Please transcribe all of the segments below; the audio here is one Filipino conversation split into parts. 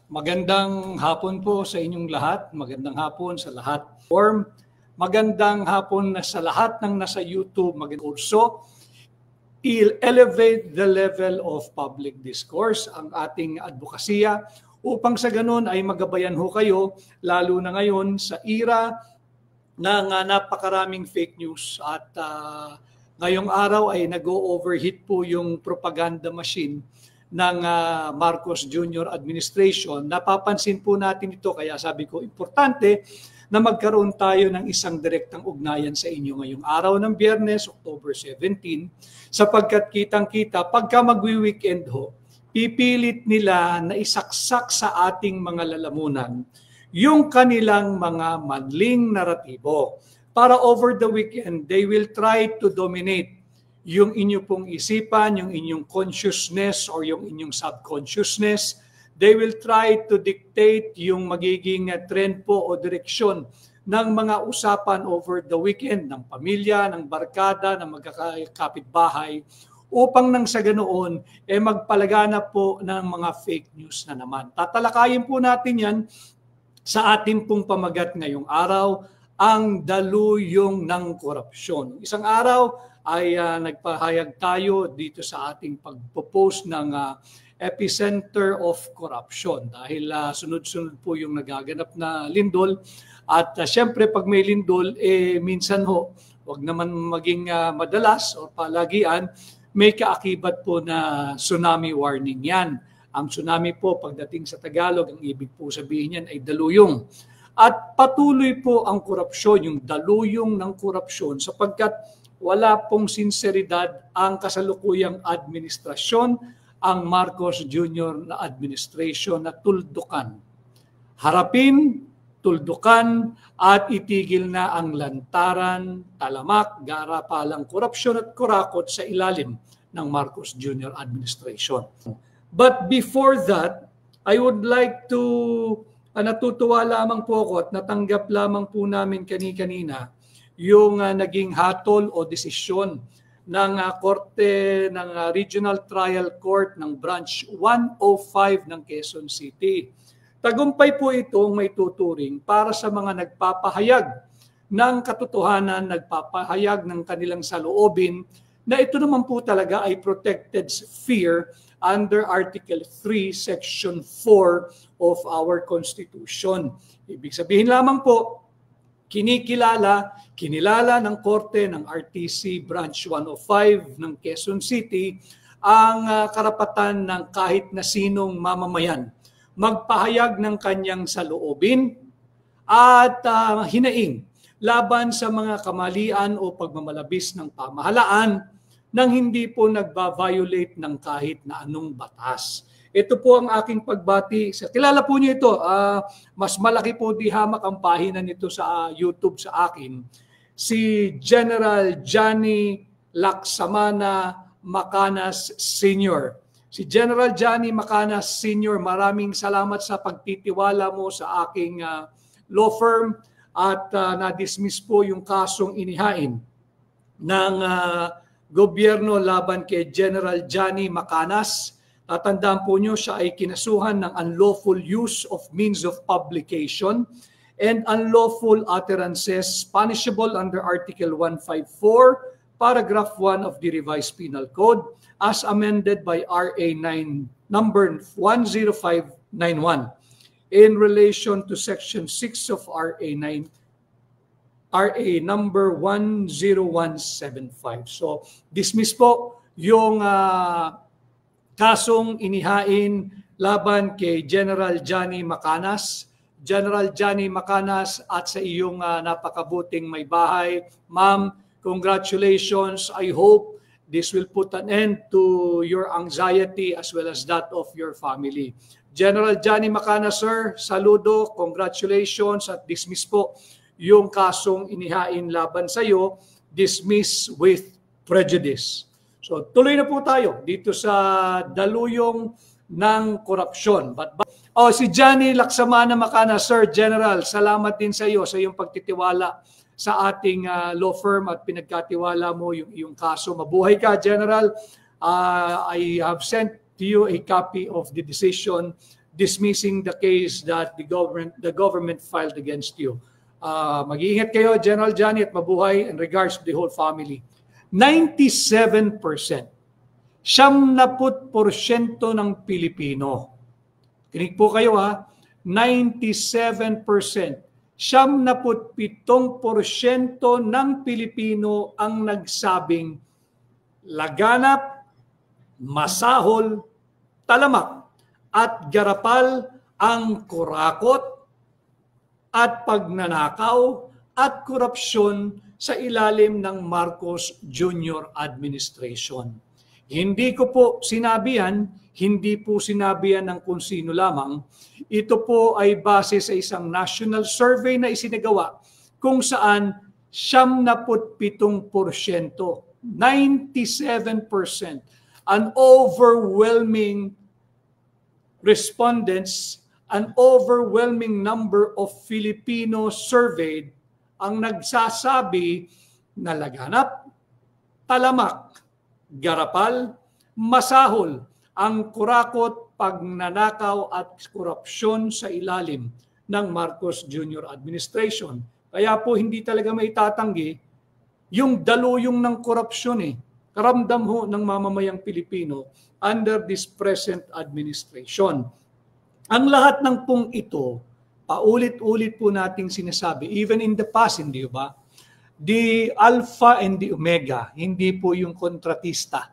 Magandang hapon po sa inyong lahat. Magandang hapon sa lahat. Magandang hapon na sa lahat ng nasa YouTube. Also, elevate the level of public discourse ang ating advokasya upang sa ganun ay magabayan ho kayo, lalo na ngayon sa era ng napakaraming fake news at ngayong araw ay nag-overheat po yung propaganda machine ng Marcos Jr. administration. Napapansin po natin ito, kaya sabi ko importante na magkaroon tayo ng isang direktang ugnayan sa inyo ngayong araw ng Biyernes, October 17, sapagkat kitang-kita pagka magwi-weekend ho, pipilit nila na isaksak sa ating mga lalamunan yung kanilang mga madling naratibo. Para over the weekend, they will try to dominate yung inyo pong isipan, yung inyong consciousness or yung inyong subconsciousness. They will try to dictate yung magiging trend po o direksyon ng mga usapan over the weekend ng pamilya, ng barkada, ng magkakapitbahay upang nang sa ganoon magpalaganap po ng mga fake news na naman. Tatalakayin po natin yan sa ating pong pamagat ngayong araw, ang daluyong ng korupsyon. Isang araw ay nagpahayag tayo dito sa ating pagpo-post ng epicenter of corruption dahil sunod-sunod po yung nagaganap na lindol at syempre pag may lindol minsan ho wag naman maging madalas o palagian, may kaakibat po na tsunami warning yan. Ang tsunami po pagdating sa Tagalog, ang ibig po sabihin yan ay daluyong. At patuloy po ang korupsyon, yung daluyong ng korupsyon sapagkat wala pong sinseridad ang kasalukuyang administrasyon, ang Marcos Jr. na administration na tuldukan. Harapin, tuldukan at itigil na ang lantaran, talamak, garapalang korupsyon at kurakot sa ilalim ng Marcos Jr. administration. But before that, I would like to natutuwa lamang po ako at natanggap lamang po namin kanina yung naging hatol o desisyon ng korte ng Regional Trial Court ng Branch 105 ng Quezon City. Tagumpay po itong may tuturing para sa mga nagpapahayag ng katotohanan, nagpapahayag ng kanilang saloobin na ito naman po talaga ay protected sphere under Article 3, Section 4 of our Constitution. Ibig sabihin lamang po, kinilala ng Korte ng RTC Branch 105 ng Quezon City ang karapatan ng kahit na sinong mamamayan magpahayag ng kanyang saloobin at hinaing laban sa mga kamalian o pagmamalabis ng pamahalaan nang hindi po nagba-violate ng kahit na anong batas. Ito po ang aking pagbati. Kilala po niyo ito. Mas malaki po di hamak ang pahina nito sa YouTube sa akin. Si General Johnny Laksamana Macanas Sr. Si General Johnny Macanas Sr., maraming salamat sa pagtitiwala mo sa aking law firm at na-dismiss po yung kasong inihain ng gobyerno laban kay General Johnny Macanas. Tatandaan po nyo, siya ay kinasuhan ng unlawful use of means of publication and unlawful utterances punishable under Article 154, Paragraph 1 of the Revised Penal Code as amended by RA 9 number 10591 in relation to Section 6 of RA 9 RA number 10175. So, dismiss po yung kasong inihain laban kay General Johnny Macanas. General Johnny Macanas, at sa iyong napakabuting may bahay, ma'am, congratulations. I hope this will put an end to your anxiety as well as that of your family. General Johnny Macanas, sir, saludo, congratulations at dismiss po yung kasong inihain laban sa iyo, dismiss with prejudice. So tuloy na po tayo dito sa daluyong ng korupsyon. Si Johnny Laksamana Macanas, Sir General, salamat din sa iyo sa iyong pagtitiwala sa ating law firm at pinagkatiwala mo yung iyong kaso. Mabuhay ka, General. I have sent to you a copy of the decision dismissing the case that the government filed against you. Mag-iingat kayo, General Johnny, at mabuhay in regards to the whole family. 97%, 70% ng Pilipino. Kinig po kayo ha, 97%, 77% ng Pilipino ang nagsabing laganap, masahol, talamak at garapal ang kurakot at pagnanakaw at korupsyon sa ilalim ng Marcos Jr. administration. Hindi ko po sinabi yan, hindi po sinabi yan ng kung sino lamang. Ito po ay base sa isang national survey na isinagawa kung saan 77%, 97%, an overwhelming respondents, an overwhelming number of Filipinos surveyed ang nagsasabi na laganap, talamak, garapal, masahol ang kurakot, pagnanakaw at korupsyon sa ilalim ng Marcos Jr. administration. Kaya po hindi talaga maitatanggi yung daluyong ng korupsyon karamdam ho ng mamamayang Pilipino under this present administration. Ang lahat ng pong ito, paulit-ulit po nating sinasabi, even in the past, hindi ba? The Alpha and the Omega, hindi po yung kontratista,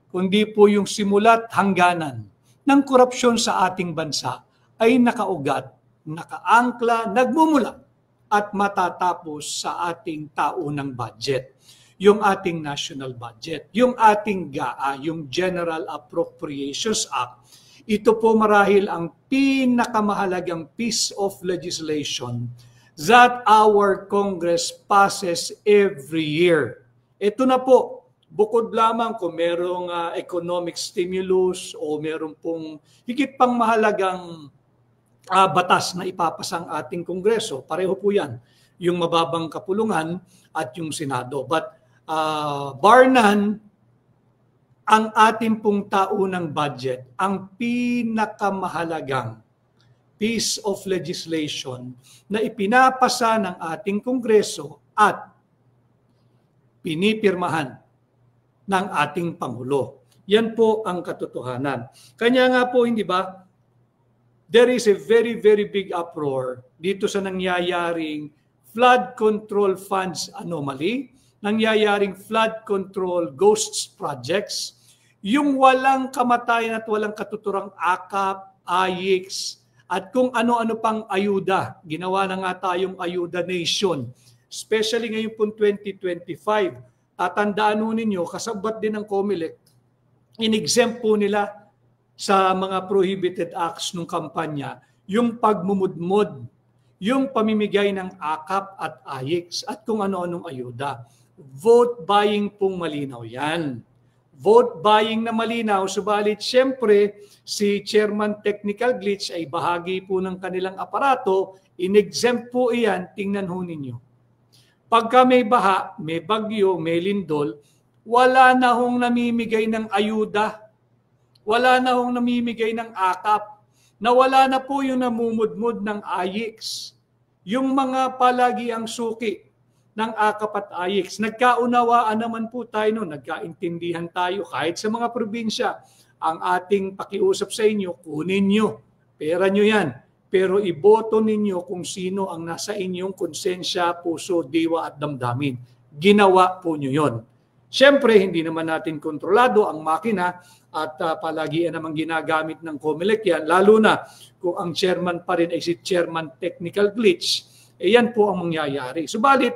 kundi po yung simula't hangganan ng korupsyon sa ating bansa ay nakaugat, nakaangkla, nagmumula at matatapos sa ating taunang budget. Yung ating national budget, yung ating GAA, yung General Appropriations Act. Ito po marahil ang pinakamahalagang piece of legislation that our Congress passes every year. Ito na po, bukod lamang kung merong economic stimulus o meron pong higit pang mahalagang batas na ipapasang ating Kongreso. Pareho po yan, yung mababang kapulungan at yung Senado. But bar none, ang ating pong taunang budget, ang pinakamahalagang piece of legislation na ipinapasa ng ating Kongreso at pinipirmahan ng ating Pangulo. Yan po ang katotohanan. Kanya nga po, hindi ba, there is a very, very big uproar dito sa nangyayaring flood control funds anomaly, nangyayaring flood control ghosts projects, yung walang kamatayan at walang katuturang AKAP, AYIX, at kung ano-ano pang ayuda. Ginawa na nga tayong ayuda nation. Especially ngayon po 2025. Tatandaan ninyo, kasabot din ng COMELEC, in-exempt po nila sa mga prohibited acts ng kampanya, yung pagmumudmod, yung pamimigay ng AKAP at AYIX, at kung ano-anong ayuda. Vote buying pong malinaw yan. Vote buying na malinaw, subalit siyempre si Chairman Technical Glitch ay bahagi po ng kanilang aparato, in-exempt po iyan, tingnan ho ninyo. Pagka may baha, may bagyo, may lindol, wala na hong namimigay ng ayuda, wala na hong namimigay ng AKAP, nawala na po yung namumudmud ng AYIX. Yung mga palagi ang suki ng AKAP at AYIX. Nagkaunawaan naman po tayo noon, nagkaintindihan tayo kahit sa mga probinsya. Ang ating pakiusap sa inyo, kunin nyo, pera nyo yan. Pero iboto ninyo kung sino ang nasa inyong konsensya, puso, diwa at damdamin. Ginawa po nyo yon. Siyempre, hindi naman natin kontrolado ang makina at palagi namang ginagamit ng COMELEC yan, lalo na kung ang chairman pa rin ay si Chairman Technical Glitch, yan po ang mangyayari. Subalit,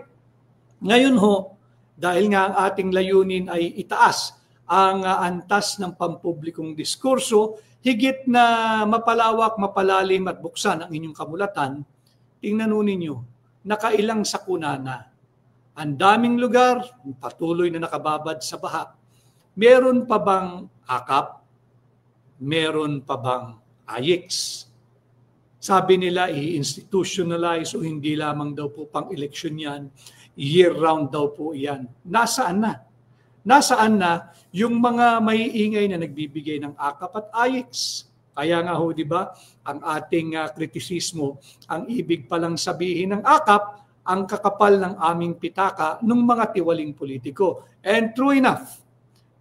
ngayon ho, dahil nga ang ating layunin ay itaas ang antas ng pampublikong diskurso, higit na mapalawak, mapalalim at buksan ang inyong kamulatan, tingnan ninyo, nakailang sakuna na. Ang daming lugar, patuloy na nakababad sa baha. Meron pa bang AKAP? Meron pa bang AYIX? Sabi nila, i-institutionalize o hindi lamang daw po pang eleksyon yan, year-round daw po yan. Nasaan na? Nasaan na yung mga maiingay na nagbibigay ng AKAP at AYIX? Kaya nga ho, di ba, ang ating kritisismo, ang ibig palang sabihin ng akap, ang kakapal ng aming pitaka ng mga tiwaling politiko. And true enough,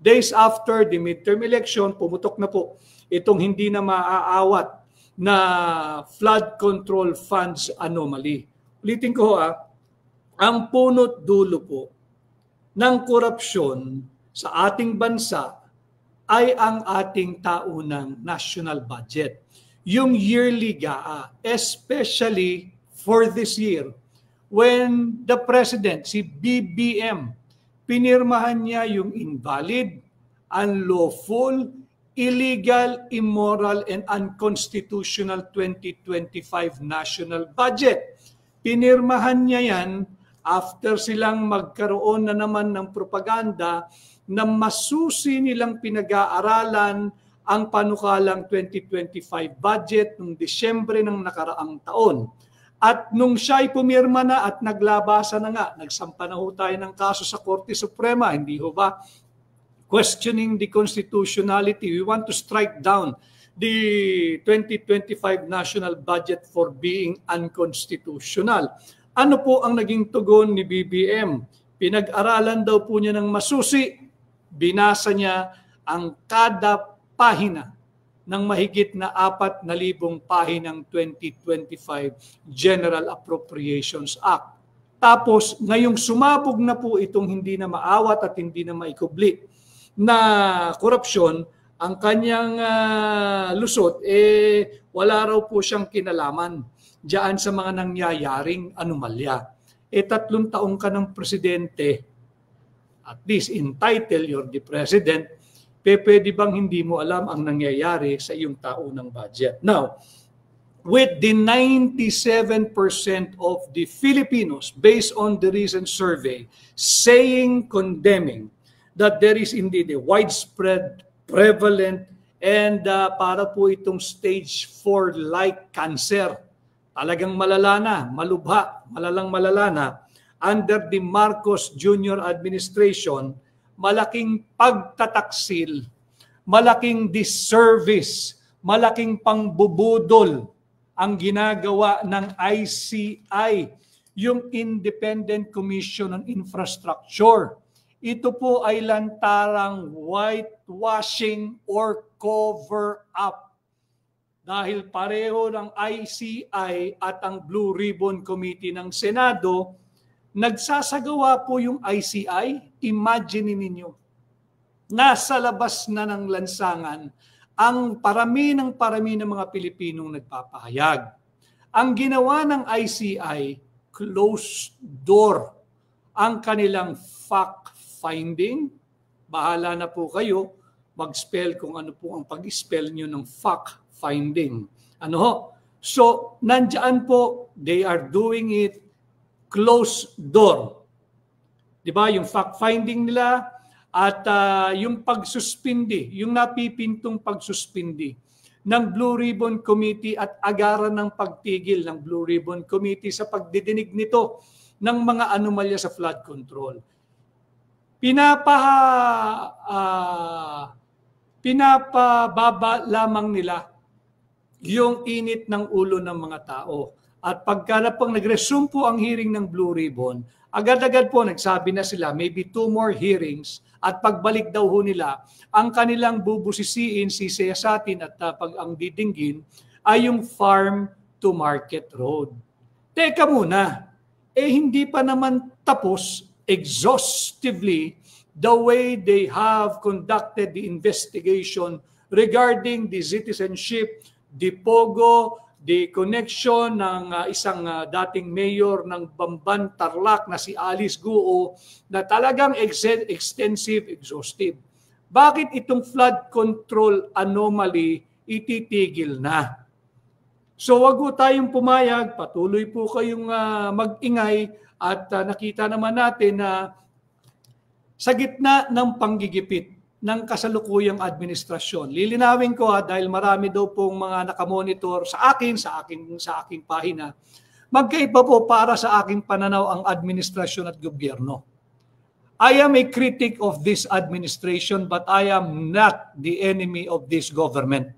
days after the midterm election, pumutok na po itong hindi na maaawat na flood control funds anomaly. Ulitin ko ang punot dulo po ng korupsyon sa ating bansa ay ang ating taunang national budget. Yung yearly GAA, especially for this year, when the President, si BBM, pinirmahan niya yung invalid, unlawful, illegal, immoral, and unconstitutional 2025 national budget. Pinirmahan niya yan after silang magkaroon na naman ng propaganda na masusi nilang pinag-aaralan ang panukalang 2025 budget noong Disyembre ng nakaraang taon. At nung siya'y pumirma na at naglabasa na nga, nagsampa na ho tayo ng kaso sa Korte Suprema, hindi ho ba? Questioning the constitutionality. We want to strike down the 2025 national budget for being unconstitutional. Ano po ang naging tugon ni BBM? Pinag-aralan daw po niya ng masusi. Binasa niya ang kada pahina ng mahigit na 4,000 pahinang 2025 General Appropriations Act. Tapos ngayong sumabog na po itong hindi na maawat at hindi na maikubli na korupsyon, ang kanyang lusot, wala raw po siyang kinalaman diyan sa mga nangyayaring anomalya. 3 taong ka ng presidente, at least entitled, you're the president, pwede bang hindi mo alam ang nangyayari sa iyong taunang budget? Now, with the 97% of the Filipinos, based on the recent survey, condemning that there is indeed a widespread, prevalent, and para po itong stage 4-like cancer, talagang malala na, malubha, malalang malala na, under the Marcos Jr. administration, malaking pagtataksil, malaking disservice, malaking pangbubudol ang ginagawa ng ICI, yung Independent Commission on Infrastructure. Ito po ay lantarang whitewashing or cover-up. Dahil pareho ng ICI at ang Blue Ribbon Committee ng Senado, nagsasagawa po yung ICI, imagine ninyo, nasa labas na ng lansangan ang parami ng mga Pilipinong nagpapahayag. Ang ginawa ng ICI, closed door ang kanilang fact-finding. Bahala na po kayo mag-spell kung ano po ang pag-spell nyo ng fact-finding. Ano ho? So, nandiyan po, they are doing it closed door. Diba? Yung fact-finding nila at yung pagsuspindi, yung napipintong pagsuspindi ng Blue Ribbon Committee at agaran ng pagtigil ng Blue Ribbon Committee sa pagdidinig nito ng mga anomalya sa flood control. Pinapababa lamang nila yung init ng ulo ng mga tao. At pagka na pang nag-resume po ang hearing ng Blue Ribbon, agad-agad po nagsabi na sila, maybe 2 more hearings, at pagbalik daw ho nila, ang kanilang bubusisiin, sisiyasatin at ang didinggin ay yung farm to market road. Teka muna, hindi pa naman tapos exhaustively the way they have conducted the investigation regarding the citizenship, the POGO, the connection ng isang dating mayor ng Bamban, Tarlac na si Alice Guo na talagang extensive, exhaustive. Bakit itong flood control anomaly ititigil na? So wag po tayong pumayag, patuloy po kayong mag-ingay at nakita naman natin na sa gitna ng panggigipit ng kasalukuyang administrasyon. Lilinawin ko dahil marami daw pong mga nakamonitor sa aking pahina. Magkaiba po para sa aking pananaw ang administrasyon at gobyerno. I am a critic of this administration but I am not the enemy of this government.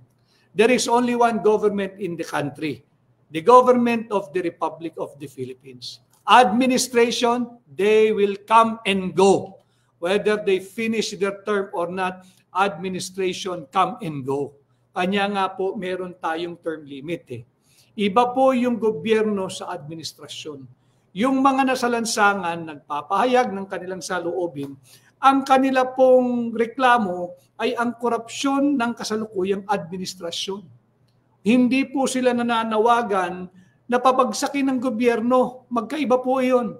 there is only one government in the country, the government of the Republic of the Philippines. Administration, they will come and go. Whether they finish their term or not, administration come and go. Kanya nga po, meron tayong term limit eh. Iba po yung gobyerno sa administrasyon. Yung mga nasa lansangan, nagpapahayag ng kanilang saloobin, ang kanila pong reklamo ay ang korupsyon ng kasalukuyang administrasyon. Hindi po sila nananawagan na pabagsakin ng gobyerno. Magkaiba po iyon.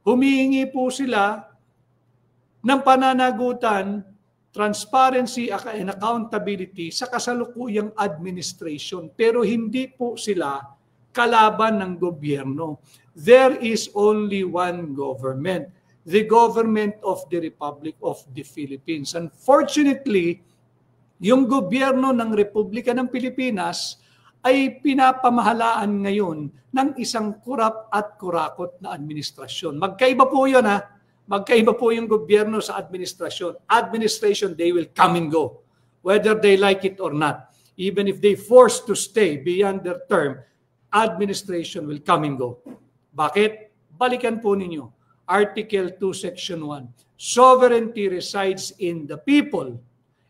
Humihingi po sila ng pananagutan, transparency and accountability sa kasalukuyang administration. Pero hindi po sila kalaban ng gobyerno. There is only one government, the government of the Republic of the Philippines. Unfortunately, yung gobyerno ng Republika ng Pilipinas ay pinapamahalaan ngayon ng isang kurap at kurakot na administrasyon. Magkaiba po yun ha. Magkaiba po yung gobyerno sa administrasyon. Administration, they will come and go, whether they like it or not. Even if they forced to stay beyond their term, administration will come and go. Bakit? Balikan po ninyo. Article 2, Section 1. Sovereignty resides in the people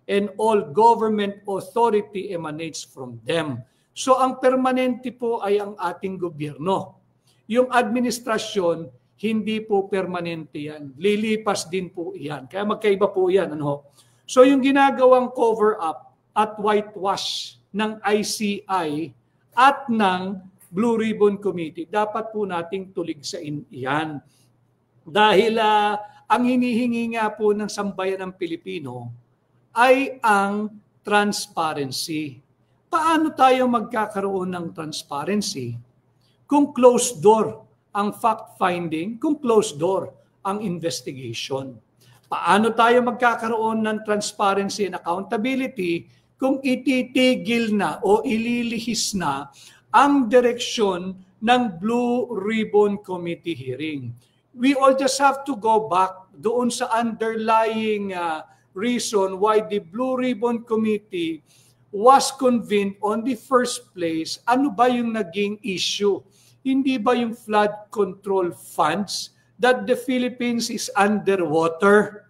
and all government authority emanates from them. So ang permanente po ay ang ating gobyerno. Yung administrasyon, hindi po permanente yan. Lilipas din po yan. Kaya magkaiba po yan. Ano? So yung ginagawang cover-up at whitewash ng ICI at ng Blue Ribbon Committee, dapat po nating tuligsain iyan. Dahil ang hinihingi nga po ng sambayan ng Pilipino ay ang transparency. Paano tayo magkakaroon ng transparency kung closed door ang fact-finding, kung closed door ang investigation? Paano tayo magkakaroon ng transparency and accountability kung ititigil na o ililihis na ang direksyon ng Blue Ribbon Committee hearing? We all just have to go back doon sa underlying reason why the Blue Ribbon Committee was convened on the first place. Ano ba yung naging issue? Hindi ba yung flood control funds that the Philippines is underwater?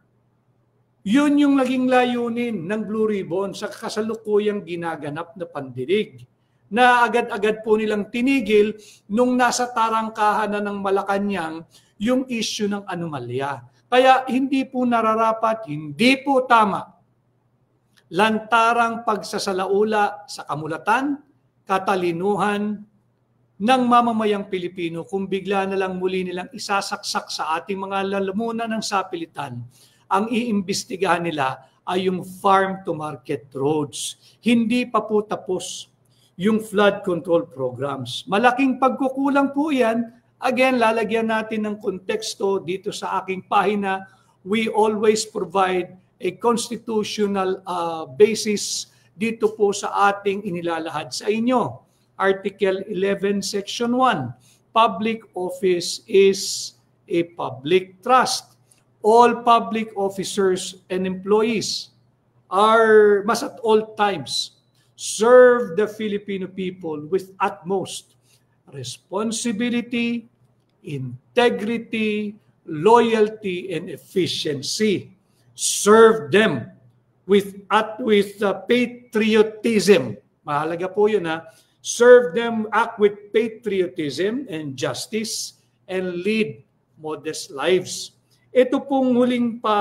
Yun yung naging layunin ng Blue Ribbon sa kasalukuyang ginaganap na pandinig, na agad-agad po nilang tinigil nung nasa tarangkahan na ng Malacanang yung issue ng anomalya. Kaya hindi po nararapat, hindi po tama lantarang pagsasalaula sa kamulatan, katalinuhan ng mamamayang Pilipino kung bigla na lang muli nilang isasaksak sa ating mga lalamunan ng sapilitan. Ang iimbestigahan nila ay yung farm-to-market roads. Hindi pa po tapos yung flood control programs. Malaking pagkukulang po yan. Again, lalagyan natin ng konteksto dito sa aking pahina. We always provide a constitutional basis dito po sa ating inilalahad sa inyo. Article 11, Section 1. Public office is a public trust. All public officers and employees must at all times serve the Filipino people with utmost responsibility, integrity, loyalty, and efficiency. Serve them with patriotism. Mahalaga po yun ha. Serve them, act with patriotism and justice, and lead modest lives. Ito pong huling pa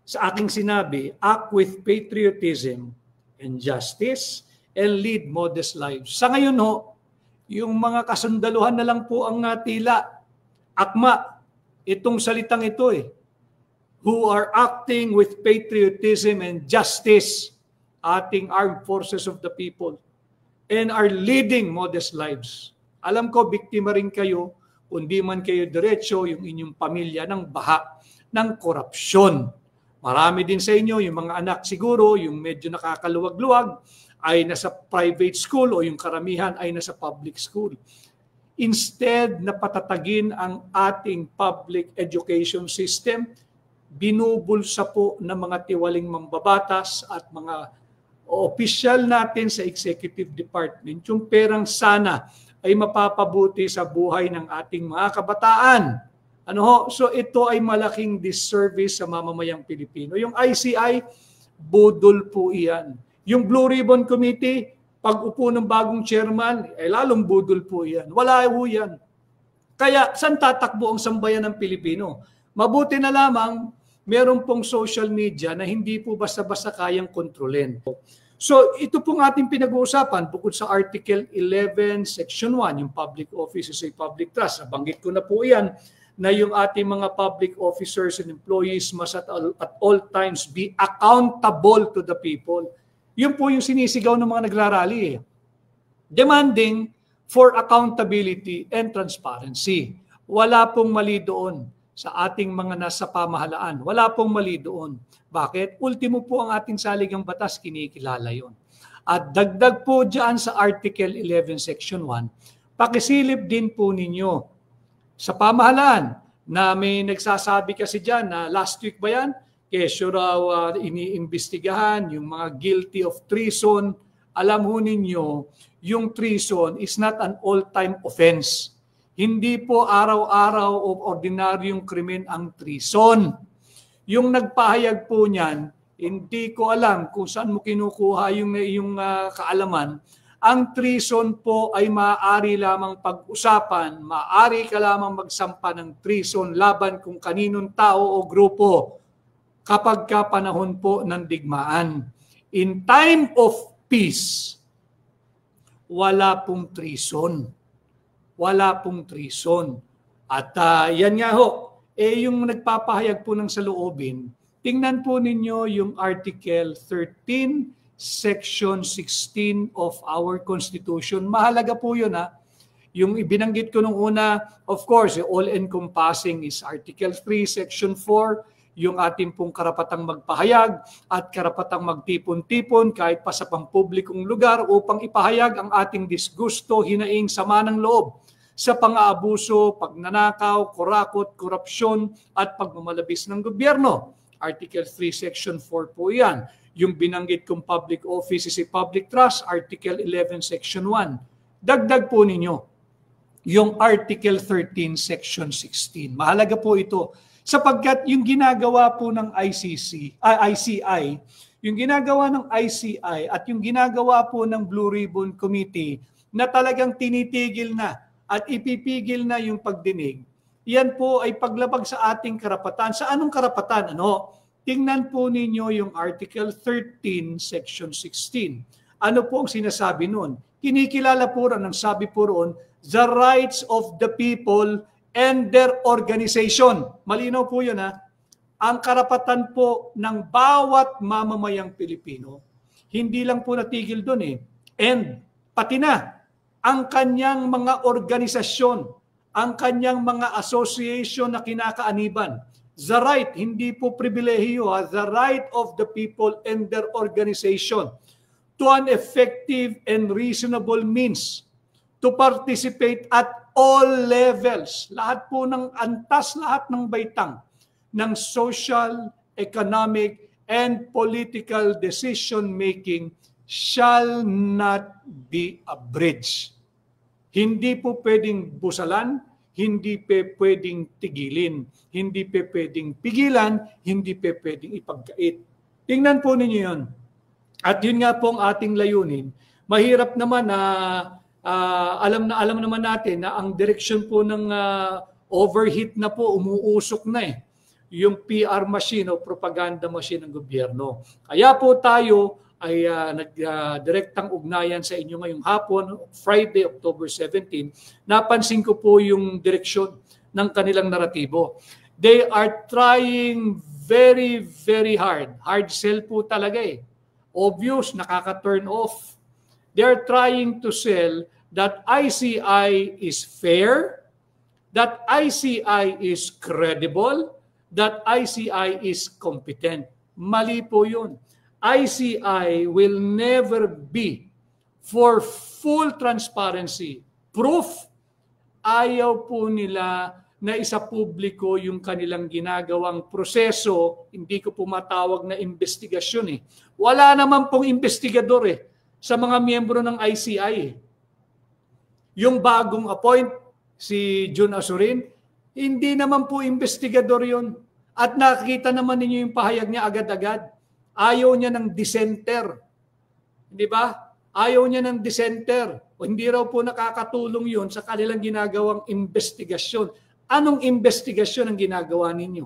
sa aking sinabi, act with patriotism and justice, and lead modest lives. Sa ngayon ho, yung mga kasundaluhan na lang po ang tila. Akma, itong salitang ito who are acting with patriotism and justice, ating armed forces of the people, and are leading modest lives. Alam ko, biktima rin kayo, kung di man kayo diretso, yung inyong pamilya ng baha ng korupsyon. Marami din sa inyo, yung mga anak siguro, yung medyo nakakaluwag-luwag, ay nasa private school o yung karamihan ay nasa public school. Instead na patatagin ang ating public education system, binubulsa po ng mga tiwaling mambabatas at mga opisyal natin sa executive department, yung perang sana ay mapapabuti sa buhay ng ating mga kabataan. Ano ho? So ito ay malaking disservice sa mamamayang Pilipino. Yung ICI, budol po iyan. Yung Blue Ribbon Committee, pag upo ng bagong chairman, lalong budol po iyan. Wala po yan. Kaya saan tatakbo ang sambayan ng Pilipino? Mabuti na lamang meron pong social media na hindi po basta-basta kayang kontrolin. So ito pong ating pinag-uusapan bukod sa Article 11, Section 1, yung public office is a public trust. Nabanggit ko na po yan na yung ating mga public officers and employees must at all times be accountable to the people. Yun po yung sinisigaw ng mga nagrarally. Demanding for accountability and transparency. Wala pong mali doon sa ating mga nasa pamahalaan. Wala pong mali doon. Bakit? Ultimo po ang ating saligang batas, kinikilala yon. At dagdag po dyan sa Article 11, Section 1, pakisilip din po ninyo sa pamahalaan na may nagsasabi kasi dyan na last week ba yan? Kesyo raw iniimbestigahan yung mga guilty of treason. Alam ho ninyo, yung treason is not an all-time offense. Hindi po araw-araw o ordinaryong krimen ang treason. Yung nagpahayag po niyan, hindi ko alam kung saan mo kinukuha yung kaalaman. Ang treason po ay maaari lamang pag-usapan, maaari ka lamang magsampa ng treason laban kung kaninong tao o grupo kapag panahon po ng digmaan. In time of peace, wala pong treason. Wala pong treason. At yan nga ho, yung nagpapahayag po ng saloobin, tingnan po ninyo yung Article 13, Section 16 of our Constitution. Mahalaga po yun ha. Yung ibinanggit ko nung una, of course, all-encompassing is Article 3, Section 4, yung ating pong karapatang magpahayag at karapatang magtipon-tipon kahit pa sa pampublikong lugar upang ipahayag ang ating disgusto, hinaing, sama ng loob sa pang-aabuso, pagnanakaw, kurakot, korupsyon at pagmamalabis ng gobyerno. Article 3, Section 4 po yan. Yung binanggit kong public office is a public trust, Article 11, Section 1. Dagdag po ninyo yung Article 13, Section 16. Mahalaga po ito sapagkat yung ginagawa po ng ICI, yung ginagawa ng ICI at yung ginagawa po ng Blue Ribbon Committee na talagang tinitigil na at ipipigil na yung pagdinig, yan po ay paglabag sa ating karapatan. Sa anong karapatan? Ano? Tingnan po ninyo yung Article 13, Section 16. Ano po ang sinasabi nun? Kinikilala po rin, ang sabi po roon, the rights of the people and their organization. Malinaw po yun ha. Ang karapatan po ng bawat mamamayang Pilipino, hindi lang po natigil doon eh. And pati na ang kanyang mga organisasyon, ang kanyang mga association na kinakaaniban. The right, hindi po pribilehiyo, the right of the people and their organization to an effective and reasonable means to participate at all levels. Lahat po ng antas, lahat ng baitang ng social, economic, and political decision-making shall not be abridged. Hindi po pwedeng busalan, hindi pe pwedeng tigilin, hindi pe pwedeng pigilan, hindi pe pwedeng ipagkait. Tingnan po ninyo yun. At yun nga po ang ating layunin. Mahirap naman na alam naman natin na ang direksyon po ng overheat na po, umuusok na eh. Yung PR machine o propaganda machine ng gobyerno. Kaya po tayo ay nagdirektang ugnayan sa inyo ngayong hapon, Friday, October 17. Napansin ko po yung direksyon ng kanilang naratibo. They are trying very, very hard. Hard sell po talaga eh. Obvious, nakaka-turn off. They are trying to sell that ICI is fair, that ICI is credible, that ICI is competent. Mali po yun. ICI will never be for full transparency. Proof, ayaw po nila na isa publiko yung kanilang ginagawang proseso, hindi ko pumatawag na investigasyon eh. Wala naman pong investigador eh sa mga miyembro ng ICI eh. Yung bagong appoint, si Jun Azurin, hindi naman po investigador yun. At nakikita naman ninyo yung pahayag niya agad-agad. Ayaw niya ng dissenter. Di ba? Ayaw niya ng dissenter. O hindi raw po nakakatulong yun sa kanilang ginagawang investigasyon. Anong investigasyon ang ginagawa ninyo?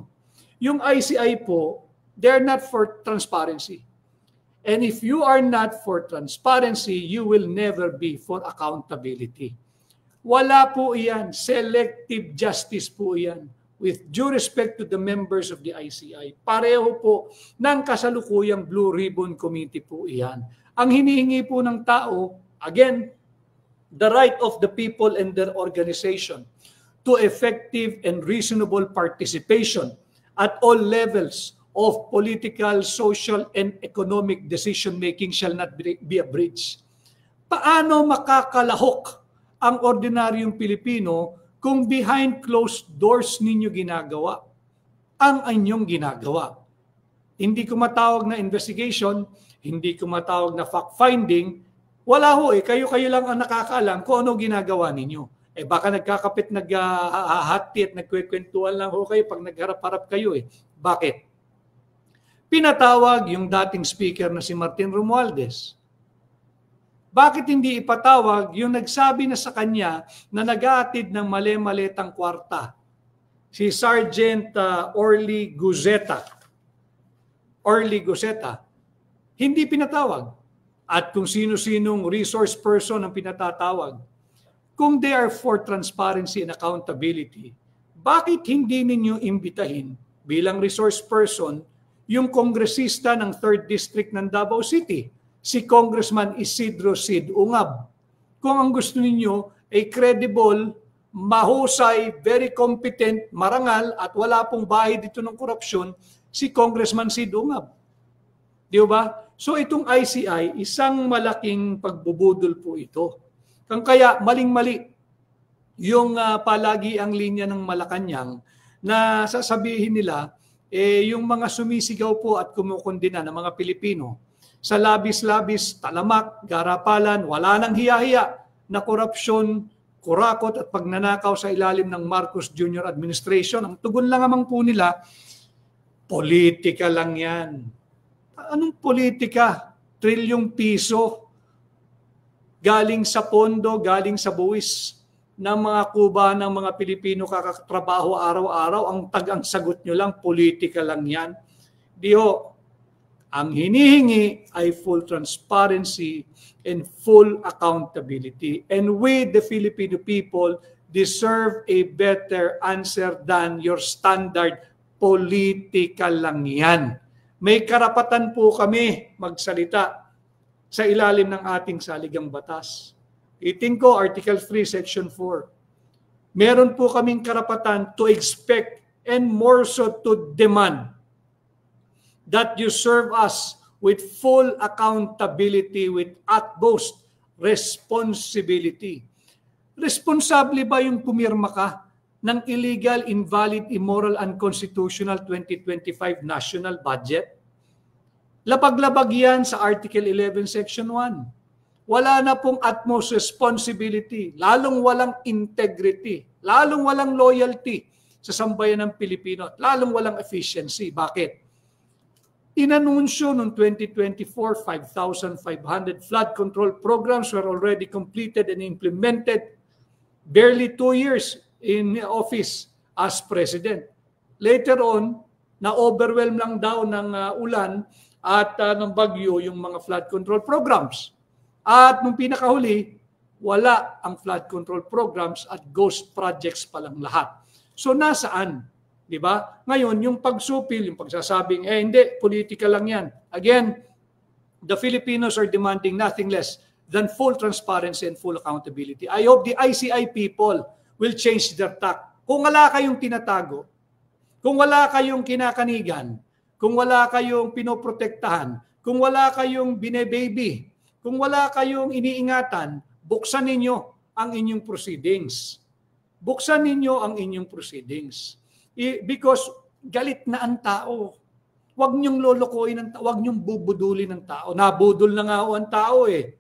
Yung ICI po, they're not for transparency. And if you are not for transparency, you will never be for accountability. Wala po iyan. Selective justice po iyan. With due respect to the members of the ICI. Pareho po ng kasalukuyang Blue Ribbon Committee po iyan. Ang hinihingi po ng tao, again, the right of the people and their organization to effective and reasonable participation at all levels of political, social, and economic decision-making shall not be abridged. Paano makakalahok ang ordinaryong Pilipino kung behind closed doors ninyo ginagawa ang inyong ginagawa? Hindi ko matawag na investigation, hindi ko matawag na fact-finding, wala ho eh, kayo-kayo lang ang nakakaalam kung ano ginagawa ninyo. Eh baka nagkakapit, naghahati at nagkwekwentuhan lang ho kayo pag nagharap-harap kayo eh. Bakit? Pinatawag yung dating speaker na si Martin Romualdez. Bakit hindi ipatawag yung nagsabi na sa kanya na nag-aatid ng mali-malitang kwarta? Si Sergeant Orly Guzeta. Hindi pinatawag. At kung sino-sinong resource person ang pinatatawag. Kung they are for transparency and accountability, bakit hindi ninyo imbitahin bilang resource person yung kongresista ng 3rd District ng Davao City, si Congressman Isidro Sid Ungab? Kung ang gusto ninyo ay credible, mahusay, very competent, marangal at wala pong bahid dito ng korupsyon, si Congressman Sid Ungab. Di ba? So itong ICI, isang malaking pagbubudol po ito. Kaya maling-mali yung palagi ang linya ng Malacanang na sasabihin nila, yung mga sumisigaw po at kumukundina ng mga Pilipino sa labis-labis, talamak, garapalan, wala nang hiya-hiya na korupsyon, kurakot at pagnanakaw sa ilalim ng Marcos Jr. administration. Ang tugon lang naman po nila, politika lang yan. Anong politika? Trilyong piso galing sa pondo, galing sa buwis ng mga kuba ng mga Pilipino kakatrabaho araw-araw. Ang sagot nyo lang, politika lang yan. Di ho. Ang hinihingi ay full transparency and full accountability. And we, the Filipino people, deserve a better answer than your standard politika lang yan. May karapatan po kami magsalita sa ilalim ng ating saligang batas. Iting ko, Article 3, Section 4. Meron po kaming karapatan to expect and more so to demand that you serve us with full accountability, with utmost responsibility. Responsable ba yung pumirma ka ng illegal, invalid, immoral, unconstitutional 2025 national budget? Lapag-labag yan sa Article 11, Section 1. Wala na pong utmost responsibility, lalong walang integrity, lalong walang loyalty sa sambayan ng Pilipino, at lalong walang efficiency. Bakit? Inanunsyo noong 2024, 5,500 flood control programs were already completed and implemented. Barely 2 years in office as president. Later on, na-overwhelm lang daw ng ulan at ng bagyo yung mga flood control programs. At nung pinakahuli, wala ang flood control programs at ghost projects pa lang lahat. So nasaan? Di ba? Ngayon, yung pagsupil, yung pagsasabing, hindi, politika lang yan. Again, the Filipinos are demanding nothing less than full transparency and full accountability. I hope the ICI people will change their tack. Kung wala kayong tinatago, kung wala kayong kinakanigan, kung wala kayong pinoprotektahan, kung wala kayong bine-baby, kung wala kayong iniingatan, buksan ninyo ang inyong proceedings. buksan ninyo ang inyong proceedings. Because galit na ang tao. Huwag niyong lolokohin ang tao, huwag niyong bubudulin ng tao. Nabudol na nga ang tao eh.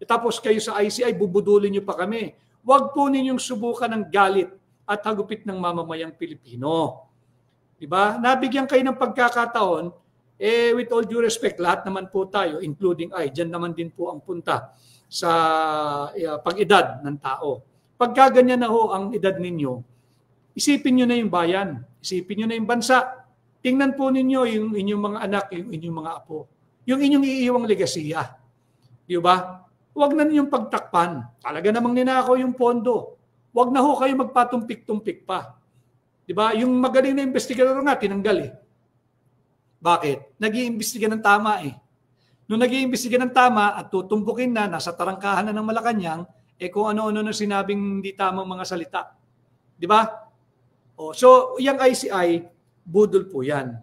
Tapos kayo sa ICI, bubudulin niyo pa kami. Huwag po ninyong subukan ng galit at hagupit ng mamamayang Pilipino. Diba? Nabigyan kayo ng pagkakataon, with all due respect, lahat naman po tayo, including I, dyan naman din po ang punta sa pag-edad ng tao. Pagka ganyan na ho ang edad ninyo, isipin nyo na yung bayan, isipin nyo na yung bansa. Tingnan po ninyo yung inyong mga anak, yung inyong mga apo, yung inyong iiwang legasiya. Di ba? Huwag na ninyong pagtakpan. Talaga namang ninakaw yung pondo. Huwag na ho kayo magpatumpik-tumpik pa. Di ba? Yung magaling na investigador nga, tinanggal eh. Bakit? Nag-iimbestiga ng tama eh. Nung nag-iimbestiga ng tama at tutumpukin na, nasa tarangkahan na ng Malacanang, kung ano-ano na sinabing hindi tamang mga salita. Di ba? So, yung ICI, budol po yan.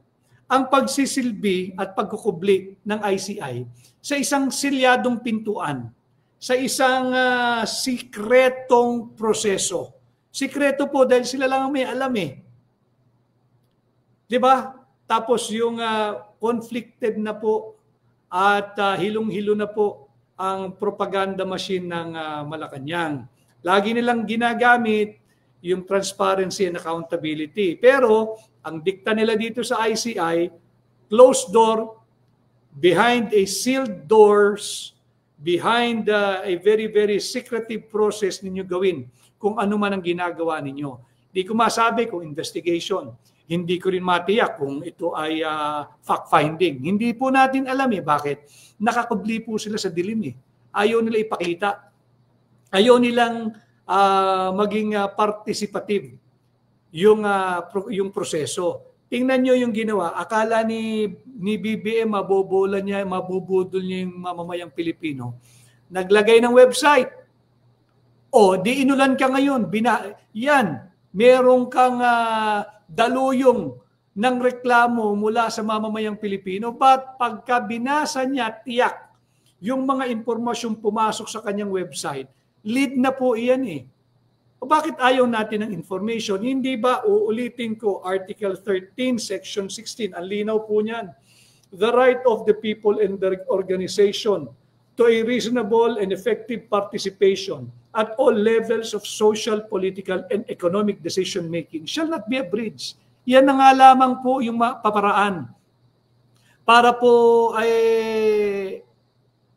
Ang pagsisilbi at pagkukubli ng ICI sa isang silyadong pintuan, sa isang sikretong proseso. Sikreto po dahil sila lang ang may alam eh. Di ba? Tapos yung conflicted na po at hilong-hilo na po ang propaganda machine ng Malacanang. Lagi nilang ginagamit yung transparency and accountability. Pero ang dikta nila dito sa ICI, closed door, behind a sealed doors, behind a very, very secretive process ninyo gawin kung ano man ang ginagawa ninyo. Hindi ko masabi kung investigation. Hindi ko rin matiyak kung ito ay fact-finding. Hindi po natin alam eh. Bakit? Nakakubli po sila sa dilim eh. Ayaw nila ipakita. Ayaw nilang maging participative yung proseso. Tingnan nyo yung ginawa. Akala ni BBM mabobola niya, mabubudol niya yung mamamayang Pilipino. Naglagay ng website. Di inulan ka ngayon. Yan. Merong kang daluyong ng reklamo mula sa mamamayang Pilipino. But pagka binasa niya, tiyak, yung mga impormasyong pumasok sa kanyang website, lead na po iyan eh. Bakit ayaw natin ng information? Hindi ba, uulitin ko, Article 13, Section 16, ang linaw po niyan. The right of the people and their organization to a reasonable and effective participation at all levels of social, political, and economic decision-making shall not be abridged. Yan na nga lamang po yung paparaan para po ay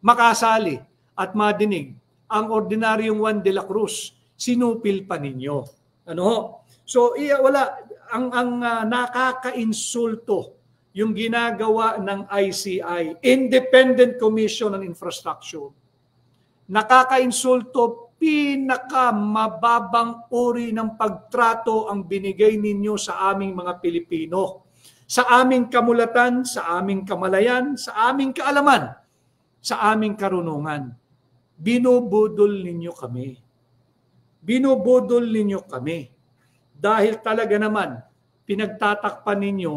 makasali at madinig ang ordinaryong Juan de la Cruz. Sinupil pa ninyo. Ano? So, wala. Ang nakaka-insulto yung ginagawa ng ICI, Independent Commission on Infrastructure. Nakaka-insulto, pinakamababang uri ng pagtrato ang binigay ninyo sa aming mga Pilipino. Sa aming kamulatan, sa aming kamalayan, sa aming kaalaman, sa aming karunungan. Binubudol ninyo kami. Binubudol ninyo kami. Dahil talaga naman, pinagtatakpan ninyo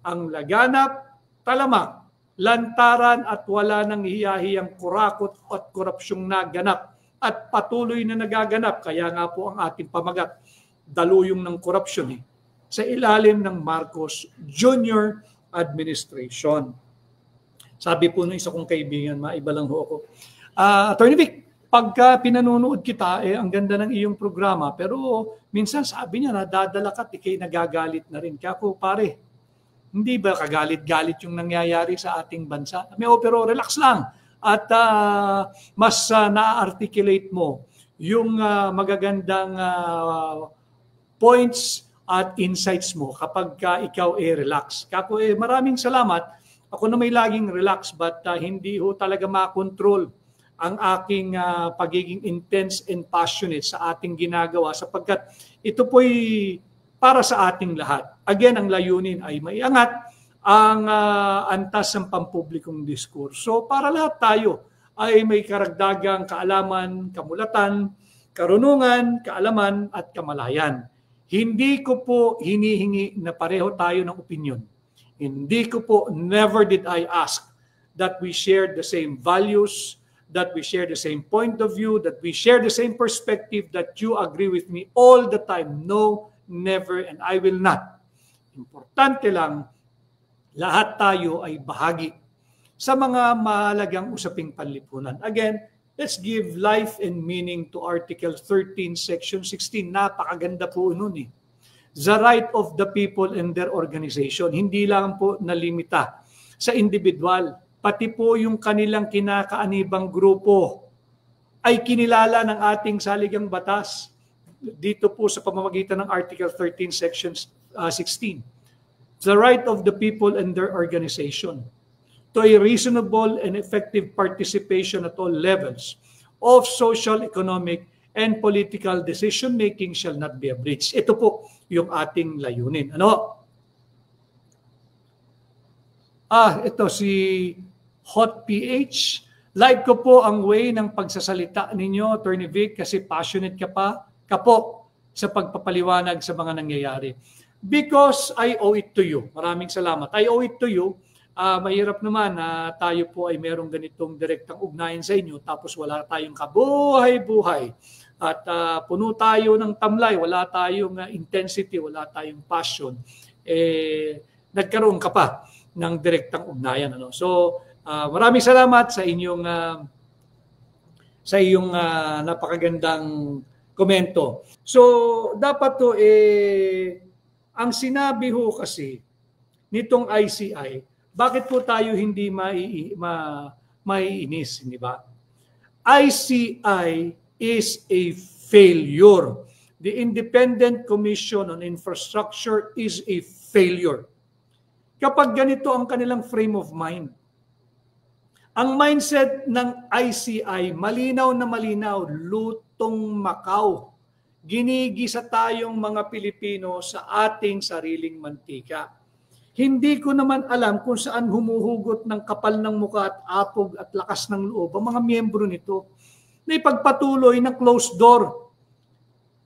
ang laganap, talamak, lantaran at wala nang hiyahiyang kurakot at korupsyong naganap at patuloy na nagaganap. Kaya nga po ang ating pamagat, daluyong ng korupsyon sa ilalim ng Marcos Jr. Administration. Sabi po ng isa kong kaibigan, maiba lang ho ako, Attorney Vic, pagka pinanonood kita, ang ganda ng iyong programa, pero minsan sabi niya, nadadala ka, ikay nagagalit na rin. Kaya po pare, hindi ba kagalit-galit yung nangyayari sa ating bansa? Pero relax lang at mas na-articulate mo yung magagandang points at insights mo kapag ikaw relax. Kaya po maraming salamat. Ako na may laging relax but hindi ho talaga makontrol ang aking pagiging intense and passionate sa ating ginagawa sapagkat ito po'y para sa ating lahat. Again, ang layunin ay maiangat ang antas ng pampublikong diskurso para lahat tayo ay may karagdagang kaalaman, kamulatan, karunungan, kaalaman at kamalayan. Hindi ko po hinihingi na pareho tayo ng opinion. Hindi ko po, never did I ask that we share the same values, that we share the same point of view, that we share the same perspective, that you agree with me all the time. No, never, and I will not. Importante lang, lahat tayo ay bahagi sa mga mahalagang usaping panlipunan. Again, let's give life and meaning to Article 13, Section 16. Napakaganda po nun eh. The right of the people and their organization. Hindi lang po nalimita sa individual, pati po yung kanilang kinakaanibang grupo ay kinilala ng ating saligang batas dito po sa pamamagitan ng Article 13, Section 16. The right of the people and their organization to a reasonable and effective participation at all levels of social, economic, and political decision-making shall not be abridged. Ito po yung ating layunin. Ano? Ito si Hot PH. Like ko po ang way ng pagsasalita ninyo, Attorney Vic, kasi passionate ka po sa pagpapaliwanag sa mga nangyayari. Because I owe it to you. Maraming salamat. I owe it to you. Mahirap naman na tayo po ay merong ganitong direktang ugnayan sa inyo tapos wala tayong kabuhay-buhay at puno tayo ng tamlay, wala tayong intensity, wala tayong passion, nagkaroon ka pa ng direktang ugnayan. Ano? So, maraming salamat sa iyong napakagandang komento. So, dapat to ang sinabi ho kasi nitong ICI, bakit po tayo hindi maiinis, di ba? ICI is a failure. The Independent Commission on Infrastructure is a failure. Kapag ganito ang kanilang frame of mind, ang mindset ng ICI, malinaw na malinaw, lutong Macau. Ginigisa tayong mga Pilipino sa ating sariling mantika. Hindi ko naman alam kung saan humuhugot ng kapal ng mukha at apog at lakas ng loob ang mga miyembro nito na ipagpatuloy ng closed door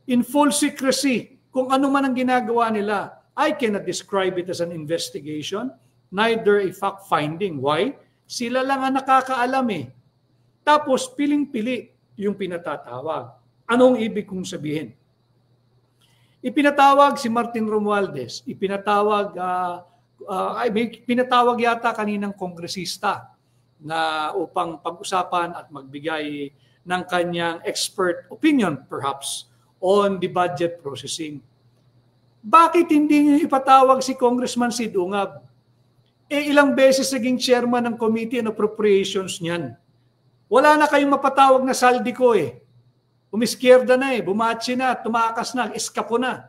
in full secrecy kung ano man ang ginagawa nila. I cannot describe it as an investigation, neither a fact-finding. Why? Sila lang ang nakakaalam eh. Tapos piling-pili yung pinatatawag. Anong ibig kong sabihin? Ipinatawag si Martin Romualdez, pinatawag yata kaninang kongresista na upang pag-usapan at magbigay ng kanyang expert opinion perhaps on the budget processing. Bakit hindi niyo ipatawag si Congressman Sid Ungab? Ilang beses naging chairman ng Committee on Appropriations niyan. Wala na kayong mapatawag na Saldico eh. Umiskierda na eh, bumatsi na, tumakas na, eskapo na.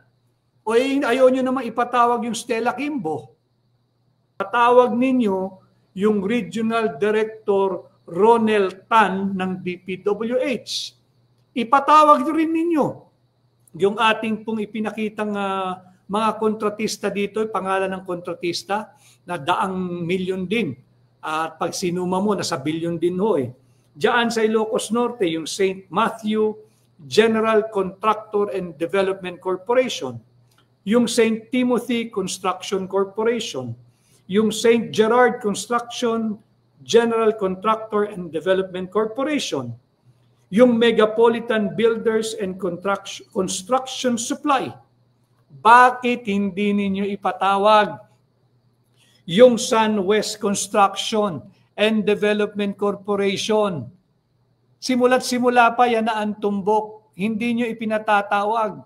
O ayaw nyo naman ipatawag yung Stella Kimbo. Patawag ninyo yung Regional Director Ronel Tan ng DPWH. Ipatawag rin ninyo yung ating pong ipinakitang mga kontratista dito, pangalan ng kontratista na 100 milyon din. At pag sinuma mo, nasa bilyon din ho eh. Diyan sa Ilocos Norte, yung St. Matthew General Contractor and Development Corporation, yung St. Timothy Construction Corporation, yung St. Gerard Construction General Contractor and Development Corporation, yung Megapolitan Builders and Construction Supply. Bakit hindi ninyo ipatawag yung SunWest Construction and Development Corporation? Simula't simula pa yan na ang tumbok, hindi nyo ipinatatawag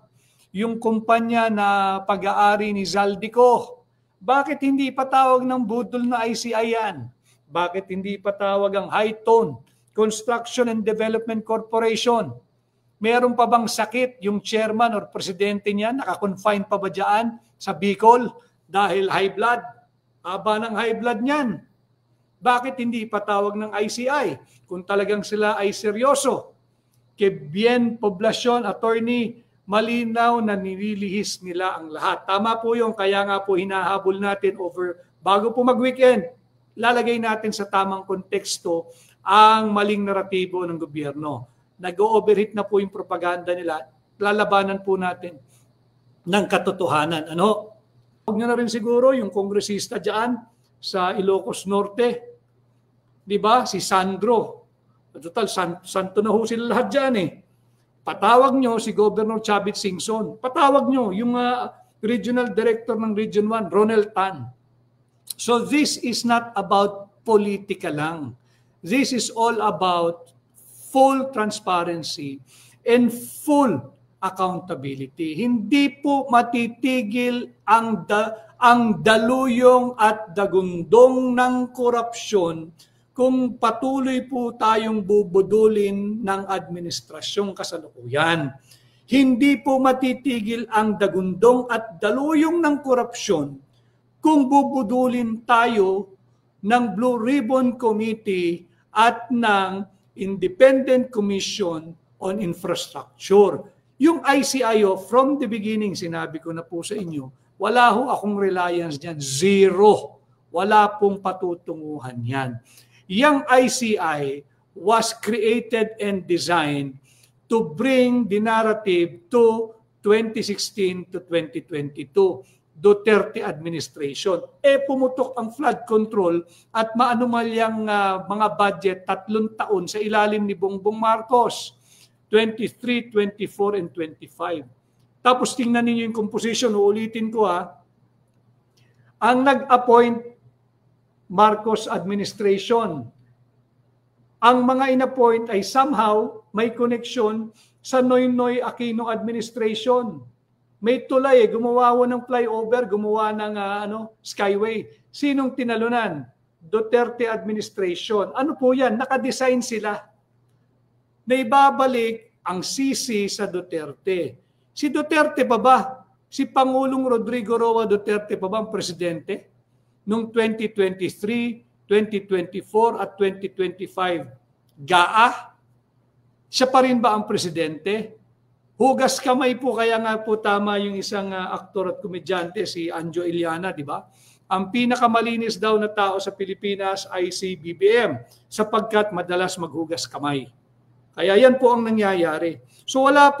yung kumpanya na pag-aari ni Zaldico. Bakit hindi ipatawag ng budol na ICI yan? Bakit hindi ipatawag ang High Tone Construction and Development Corporation? Meron pa bang sakit yung chairman or presidente niya? Nakakonfine pa ba dyan sa Bicol dahil high blood? Haba ng high blood niyan. Bakit hindi ipatawag ng ICI kung talagang sila ay seryoso? Kay Bien Poblacion, attorney, malinaw na nililihis nila ang lahat. Tama po yung kaya nga po hinahabol natin bago po mag-weekend, lalagay natin sa tamang konteksto ang maling naratibo ng gobyerno. Nag-overhit na po yung propaganda nila, lalabanan po natin ng katotohanan. Ano? Huwag nyo na rin siguro yung kongresista dyan sa Ilocos Norte, di ba? Si Sandro Total, santo na ho sila lahat dyan eh. Patawag nyo si Governor Chavit Singson. Patawag nyo yung Regional Director ng Region 1, Ronel Tan. So this is not about politika lang. This is all about full transparency and full accountability. Hindi po matitigil ang daluyong at dagundong ng korupsyon kung patuloy po tayong bubudulin ng administrasyong kasalukuyan. Hindi po matitigil ang dagundong at daluyong ng korupsyon kung bubudulin tayo ng Blue Ribbon Committee at ng Independent Commission on Infrastructure. Yung ICIO, from the beginning, sinabi ko na po sa inyo, wala ho akong reliance dyan. Zero. Wala pong patutunguhan yan. Yung ICI was created and designed to bring the narrative to 2016 to 2022, Duterte administration. Pumutok ang flood control at maanumalyang mga budget 3 taon sa ilalim ni Bongbong Marcos, 23, 24, and 25. Tapos tingnan ninyo yung composition, uulitin ko ang nag-appoint Marcos administration. Ang mga in-appoint ay somehow may connection sa Noynoy Aquino administration. May tulay, gumawa ng flyover, gumawa ng skyway. Sinong tinalunan? Duterte administration. Ano po yan? Nakadesign sila. Naibabalik ang sisi sa Duterte. Si Duterte pa ba? Si Pangulong Rodrigo Roa Duterte pa ba ang presidente? Noong 2023, 2024 at 2025. Siya pa rin ba ang presidente? Hugas kamay po, kaya nga po tama yung isang aktor at komedyante, si Anjo Iliana, di ba? Ang pinakamalinis daw na tao sa Pilipinas ay si BBM sapagkat madalas maghugas kamay. Kaya yan po ang nangyayari. So wala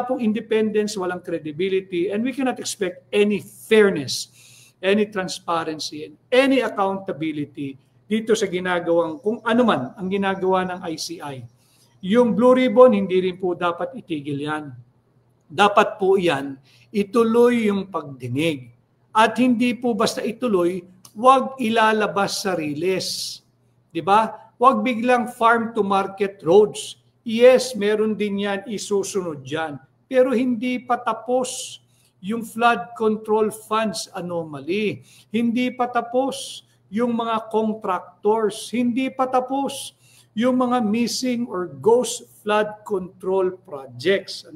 pong independence, walang credibility, and we cannot expect any fairness, any transparency, and any accountability dito sa ginagawang, kung ano man ang ginagawa ng ICI. Yung Blue Ribbon, hindi rin po dapat itigil yan. Dapat po yan, ituloy yung pagdinig. At hindi po basta ituloy, huwag ilalabas sa riles. Diba? Huwag biglang farm to market roads. Yes, meron din yan, isusunod yan. Pero hindi pa tapos yung flood control funds anomaly. Hindi pa tapos yung mga contractors. Hindi pa tapos yung mga missing or ghost flood control projects.